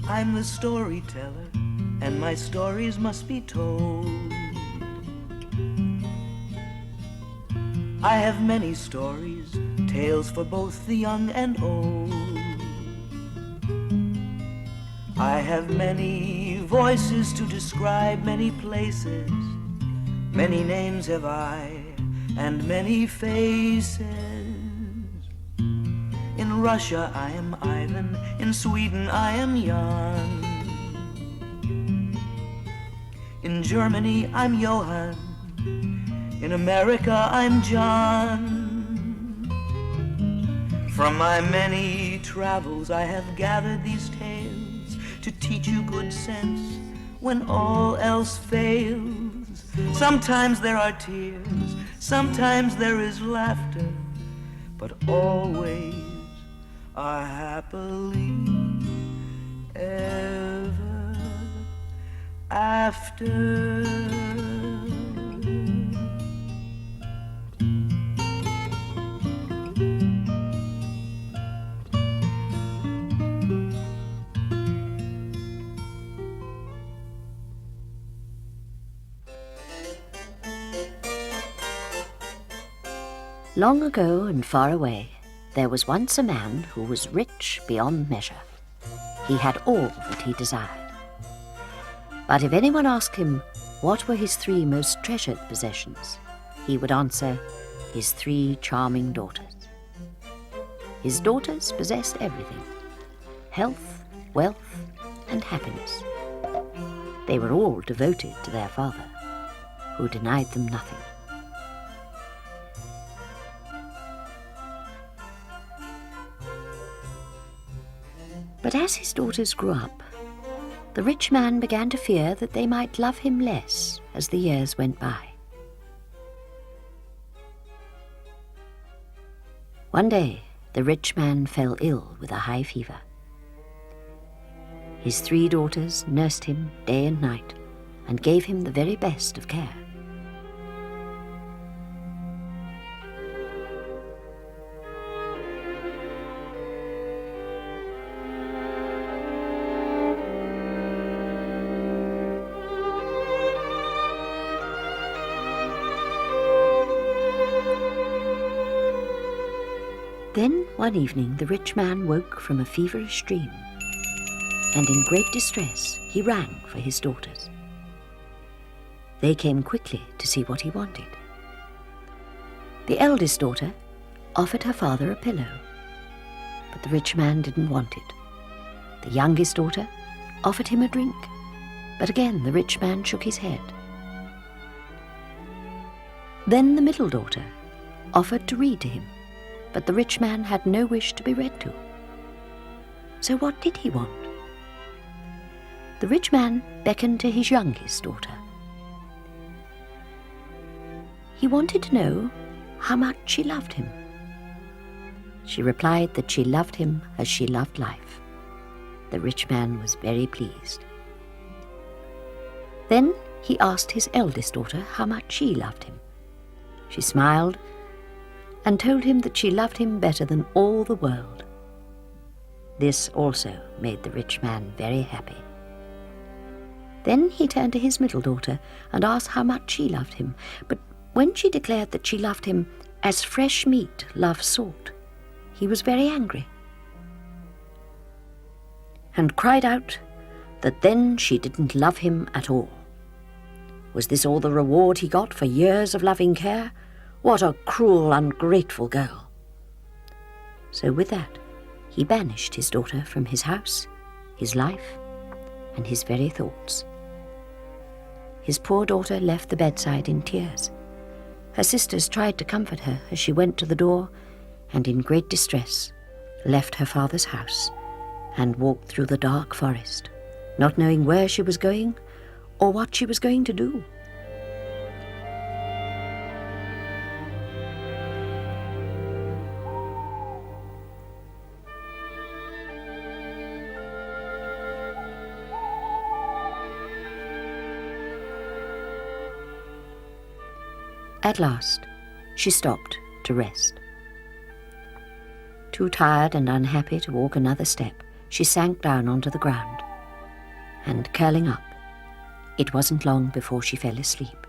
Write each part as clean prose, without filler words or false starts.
I'm the storyteller, and my stories must be told. I have many stories, tales for both the young and old. I have many voices to describe many places. Many names have I, and many faces. In Russia I am Ivan, in Sweden I am Jan. In Germany I'm Johann, in America I'm John. From my many travels I have gathered these tales to teach you good sense when all else fails. Sometimes there are tears, sometimes there is laughter, but always are happily ever after. Long ago and far away, there was once a man who was rich beyond measure. He had all that he desired. But if anyone asked him what were his 3 most treasured possessions, he would answer, his 3 charming daughters. His daughters possessed everything: health, wealth, and happiness. They were all devoted to their father, who denied them nothing. But as his daughters grew up, the rich man began to fear that they might love him less as the years went by. One day, the rich man fell ill with a high fever. His 3 daughters nursed him day and night and gave him the very best of care. Then, one evening, the rich man woke from a feverish dream, and in great distress he rang for his daughters. They came quickly to see what he wanted. The eldest daughter offered her father a pillow, but the rich man didn't want it. The youngest daughter offered him a drink, but again the rich man shook his head. Then the middle daughter offered to read to him, but the rich man had no wish to be read to. So what did he want? The rich man beckoned to his youngest daughter. He wanted to know how much she loved him. She replied that she loved him as she loved life. The rich man was very pleased. Then he asked his eldest daughter how much she loved him. She smiled and told him that she loved him better than all the world. This also made the rich man very happy. Then he turned to his middle daughter and asked how much she loved him, but when she declared that she loved him as fresh meat loves salt, he was very angry and cried out that then she didn't love him at all. Was this all the reward he got for years of loving care? What a cruel, ungrateful girl. So with that, he banished his daughter from his house, his life, and his very thoughts. His poor daughter left the bedside in tears. Her sisters tried to comfort her as she went to the door and, in great distress, left her father's house and walked through the dark forest, not knowing where she was going or what she was going to do. At last, she stopped to rest. Too tired and unhappy to walk another step, she sank down onto the ground and curling up, it wasn't long before she fell asleep.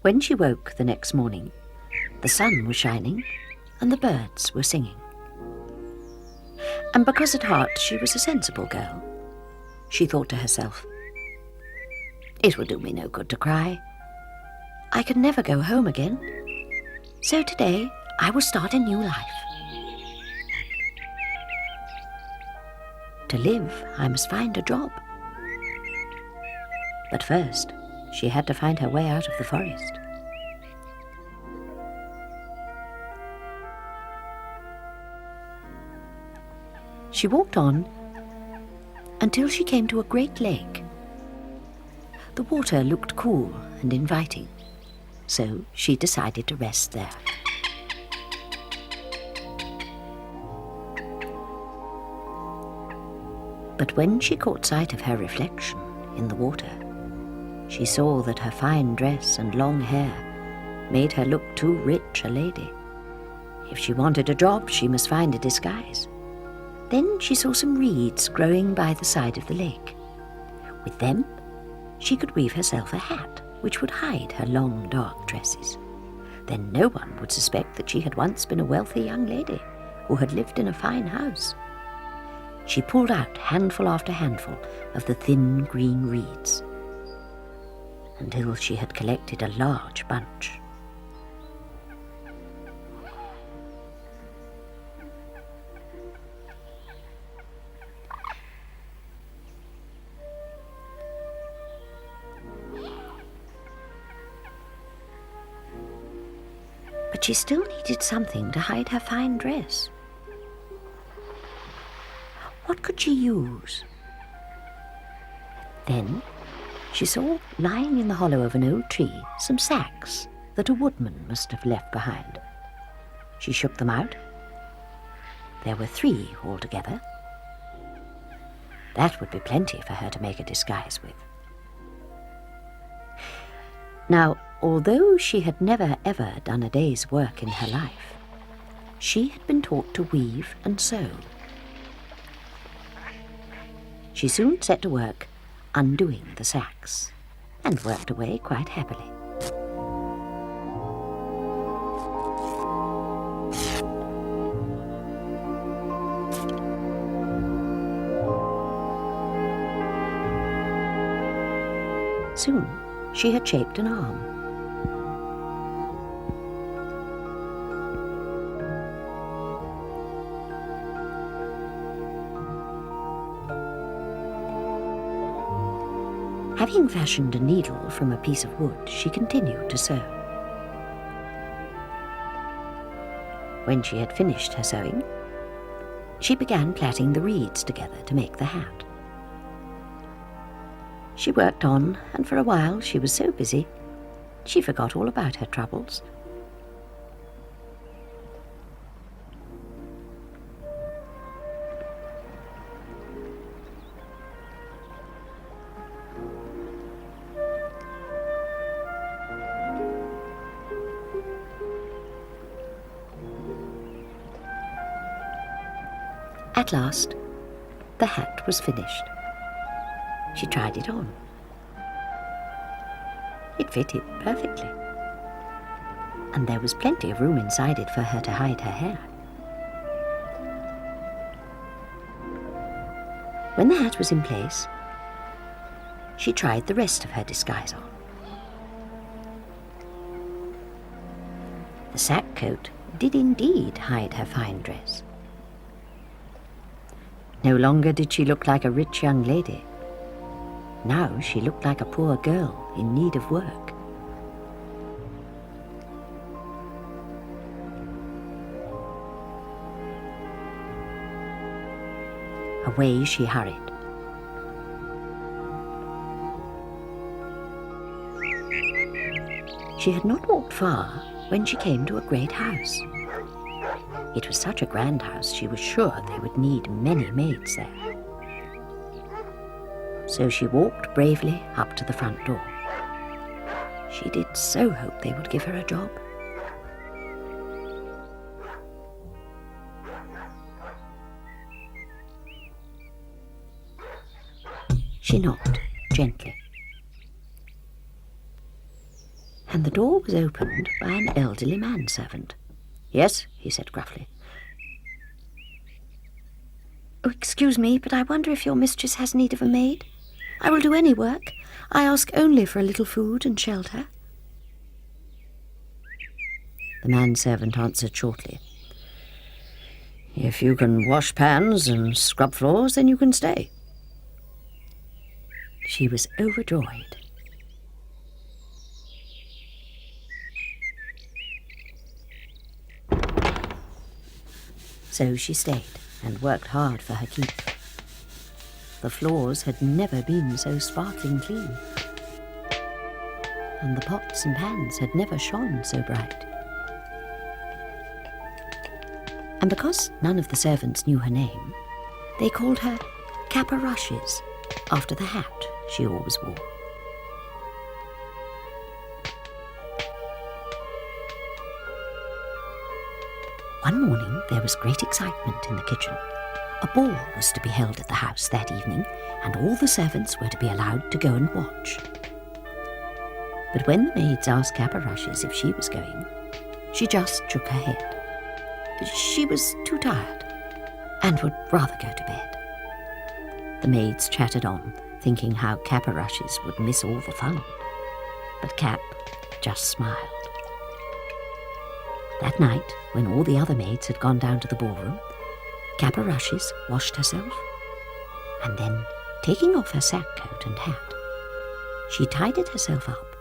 When she woke the next morning, the sun was shining and the birds were singing. And because at heart she was a sensible girl, she thought to herself, "It will do me no good to cry. I can never go home again. So today I will start a new life. To live, I must find a job." But first, she had to find her way out of the forest. She walked on until she came to a great lake. The water looked cool and inviting, so she decided to rest there. But when she caught sight of her reflection in the water, she saw that her fine dress and long hair made her look too rich a lady. If she wanted a job, she must find a disguise. Then she saw some reeds growing by the side of the lake. With them, she could weave herself a hat which would hide her long dark tresses. Then no one would suspect that she had once been a wealthy young lady who had lived in a fine house. She pulled out handful after handful of the thin green reeds until she had collected a large bunch. But she still needed something to hide her fine dress. What could she use? Then she saw, lying in the hollow of an old tree, some sacks that a woodman must have left behind. She shook them out. There were 3 altogether. That would be plenty for her to make a disguise with. Now, although she had never ever done a day's work in her life, she had been taught to weave and sew. She soon set to work undoing the sacks and worked away quite happily. Soon she had shaped an arm. Having fashioned a needle from a piece of wood, she continued to sew. When she had finished her sewing, she began plaiting the reeds together to make the hat. She worked on, and for a while she was so busy, she forgot all about her troubles. At last, the hat was finished. She tried it on. It fitted perfectly, and there was plenty of room inside it for her to hide her hair. When the hat was in place, she tried the rest of her disguise on. The sack coat did indeed hide her fine dress. No longer did she look like a rich young lady. Now she looked like a poor girl in need of work. Away she hurried. She had not walked far when she came to a great house. It was such a grand house, she was sure they would need many maids there. So she walked bravely up to the front door. She did so hope they would give her a job. She knocked gently, and the door was opened by an elderly manservant. "Yes," he said gruffly. "Oh, excuse me, but I wonder if your mistress has need of a maid? I will do any work. I ask only for a little food and shelter." The manservant answered shortly, "If you can wash pans and scrub floors, then you can stay." She was overjoyed. So she stayed and worked hard for her keep. The floors had never been so sparkling clean, and the pots and pans had never shone so bright. And because none of the servants knew her name, they called her ORushes, after the hat she always wore. One morning there was great excitement in the kitchen. A ball was to be held at the house that evening, and all the servants were to be allowed to go and watch. But when the maids asked ORushes if she was going, she just shook her head. She was too tired and would rather go to bed. The maids chattered on, thinking how ORushes would miss all the fun. But Cap just smiled. That night, when all the other maids had gone down to the ballroom, ORushes washed herself, and then, taking off her sack coat and hat, she tidied herself up.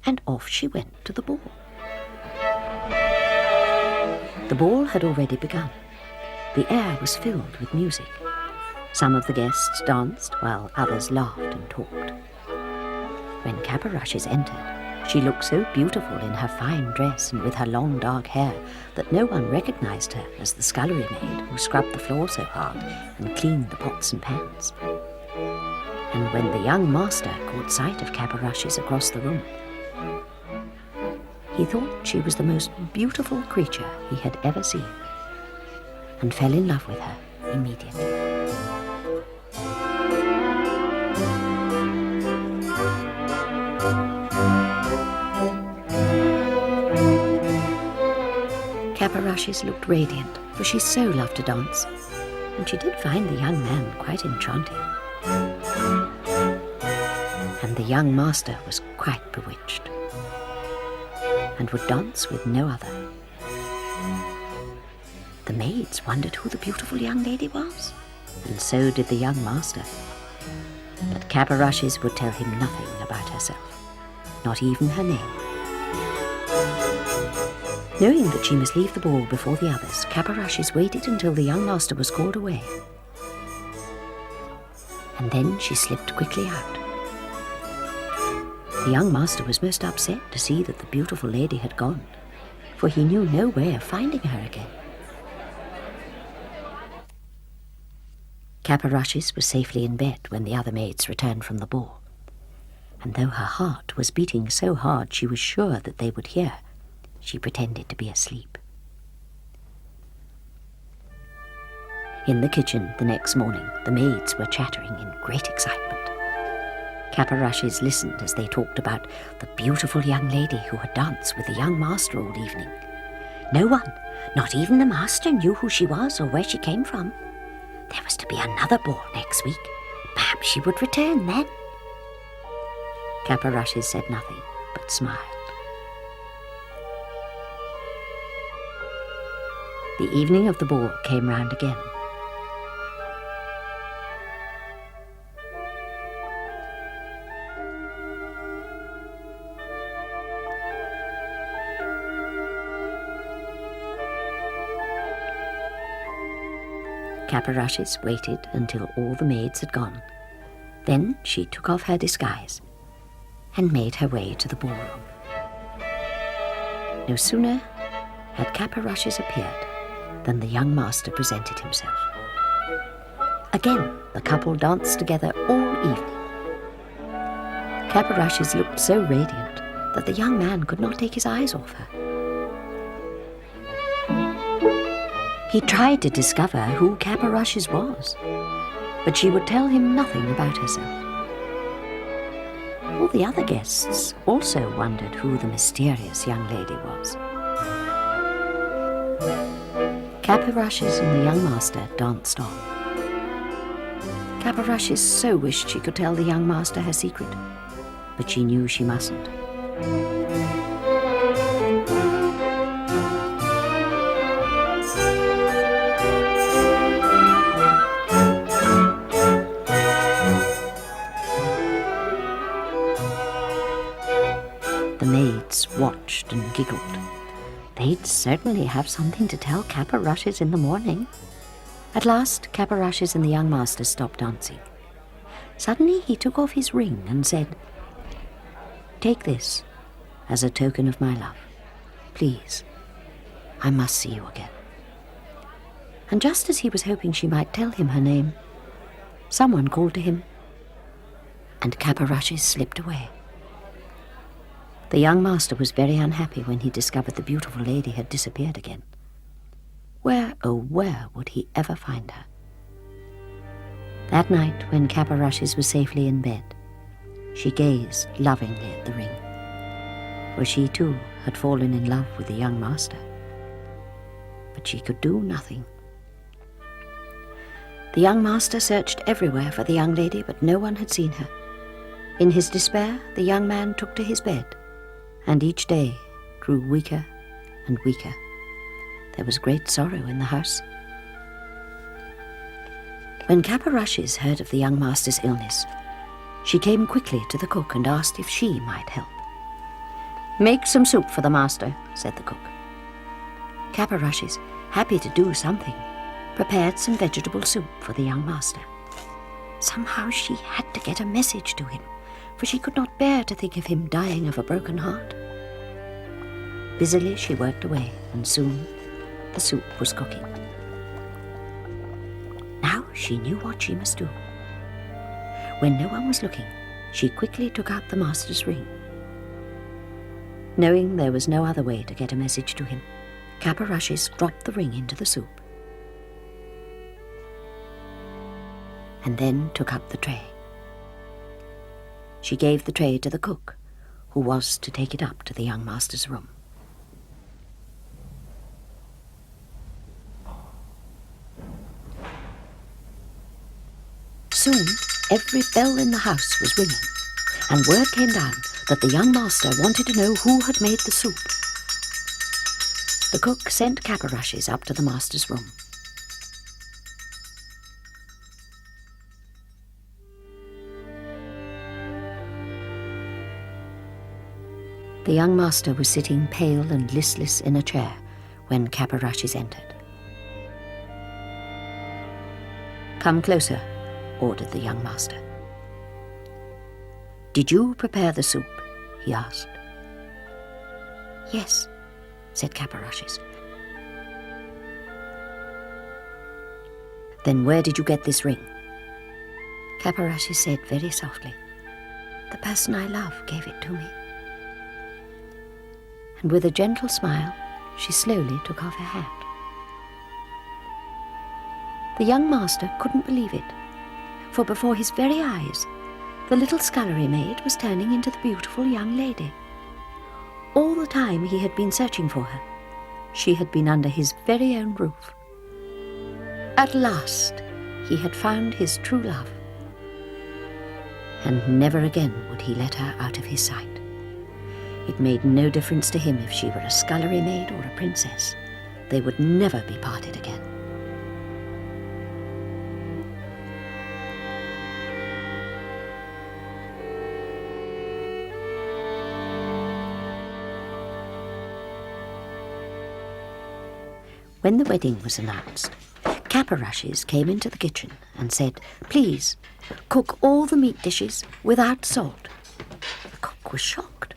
And off she went to the ball. The ball had already begun. The air was filled with music. Some of the guests danced while others laughed and talked. When ORushes entered, she looked so beautiful in her fine dress and with her long dark hair that no one recognized her as the scullery maid who scrubbed the floor so hard and cleaned the pots and pans. And when the young master caught sight of ORushes across the room, he thought she was the most beautiful creature he had ever seen, and fell in love with her immediately. ORushes looked radiant, for she so loved to dance, and she did find the young man quite enchanting. And the young master was quite bewitched, and would dance with no other. The maids wondered who the beautiful young lady was, and so did the young master. But ORushes would tell him nothing about herself, not even her name. Knowing that she must leave the ball before the others, ORushes waited until the young master was called away. And then she slipped quickly out. The young master was most upset to see that the beautiful lady had gone, for he knew no way of finding her again. ORushes was safely in bed when the other maids returned from the ball, and though her heart was beating so hard she was sure that they would hear, she pretended to be asleep. In the kitchen the next morning, the maids were chattering in great excitement. ORushes listened as they talked about the beautiful young lady who had danced with the young master all evening. No one, not even the master, knew who she was or where she came from. There was to be another ball next week. Perhaps she would return then. ORushes said nothing, but smiled. The evening of the ball came round again. ORushes waited until all the maids had gone. Then she took off her disguise and made her way to the ballroom. No sooner had ORushes appeared than the young master presented himself. Again, the couple danced together all evening. ORushes looked so radiant that the young man could not take his eyes off her. He tried to discover who ORushes was, but she would tell him nothing about herself. All the other guests also wondered who the mysterious young lady was. ORushes and the young master danced on. ORushes so wished she could tell the young master her secret, but she knew she mustn't. The maids watched and giggled. They'd certainly have something to tell ORushes in the morning. At last, ORushes and the young master stopped dancing. Suddenly he took off his ring and said, "Take this as a token of my love. Please, I must see you again." And just as he was hoping she might tell him her name, someone called to him, and ORushes slipped away. The young master was very unhappy when he discovered the beautiful lady had disappeared again. Where, oh where, would he ever find her? That night, when ORushes was safely in bed, she gazed lovingly at the ring, for she too had fallen in love with the young master. But she could do nothing. The young master searched everywhere for the young lady, but no one had seen her. In his despair, the young man took to his bed, and each day grew weaker and weaker. There was great sorrow in the house. When ORushes heard of the young master's illness, she came quickly to the cook and asked if she might help. "Make some soup for the master," said the cook. ORushes, happy to do something, prepared some vegetable soup for the young master. Somehow she had to get a message to him, for she could not bear to think of him dying of a broken heart. Busily she worked away, and soon the soup was cooking. Now she knew what she must do. When no one was looking, she quickly took out the master's ring. Knowing there was no other way to get a message to him, ORushes dropped the ring into the soup, and then took up the tray. She gave the tray to the cook, who was to take it up to the young master's room. Soon, every bell in the house was ringing, and word came down that the young master wanted to know who had made the soup. The cook sent ORushes up to the master's room. The young master was sitting pale and listless in a chair when ORushes entered. "Come closer," ordered the young master. "Did you prepare the soup?" he asked. "Yes," said ORushes. "Then where did you get this ring?" ORushes said very softly, "The person I love gave it to me." And with a gentle smile, she slowly took off her hat. The young master couldn't believe it, for before his very eyes, the little scullery maid was turning into the beautiful young lady. All the time he had been searching for her, she had been under his very own roof. At last, he had found his true love, and never again would he let her out of his sight. It made no difference to him if she were a scullery maid or a princess. They would never be parted again. When the wedding was announced, ORushes came into the kitchen and said, "Please, cook all the meat dishes without salt." The cook was shocked.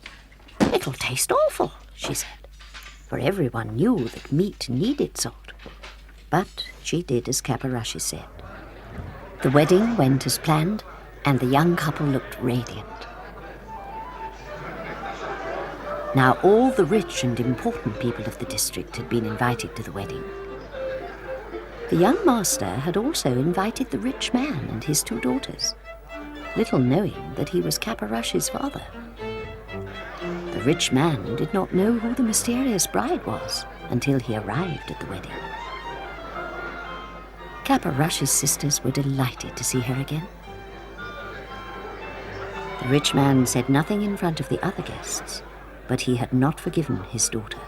"It'll taste awful," she said, for everyone knew that meat needed salt. But she did as ORushes said. The wedding went as planned, and the young couple looked radiant. Now all the rich and important people of the district had been invited to the wedding. The young master had also invited the rich man and his 2 daughters, little knowing that he was ORushes' father. The rich man did not know who the mysterious bride was until he arrived at the wedding. ORushes' sisters were delighted to see her again. The rich man said nothing in front of the other guests, but he had not forgiven his daughter.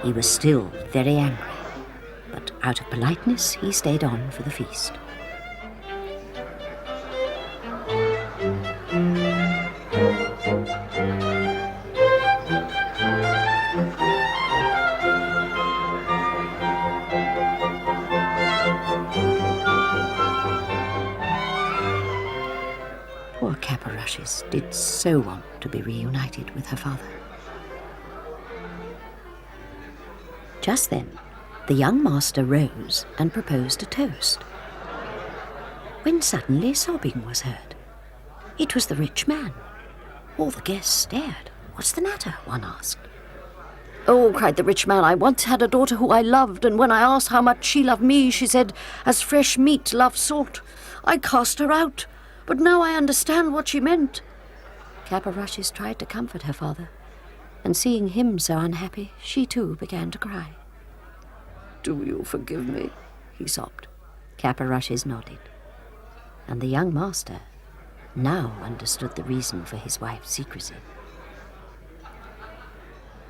He was still very angry, but out of politeness he stayed on for the feast. Poor ORushes did so want to be reunited with her father. Just then, the young master rose and proposed a toast, when suddenly sobbing was heard. It was the rich man. All the guests stared. "What's the matter?" one asked. "Oh," cried the rich man, "I once had a daughter who I loved, and when I asked how much she loved me, she said, 'As fresh meat loves salt.' I cast her out, but now I understand what she meant." ORushes tried to comfort her father, and seeing him so unhappy, she too began to cry. "Do you forgive me?" he sobbed. ORushes nodded, and the young master now understood the reason for his wife's secrecy.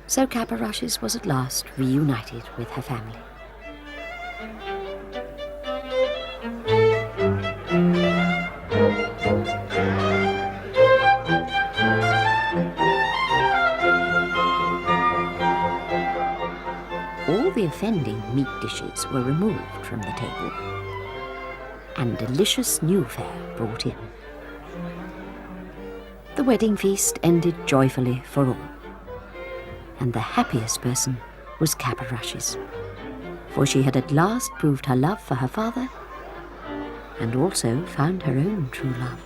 So ORushes was at last reunited with her family. All the offending meat dishes were removed from the table, and delicious new fare brought in. The wedding feast ended joyfully for all, and the happiest person was ORushes, for she had at last proved her love for her father and also found her own true love.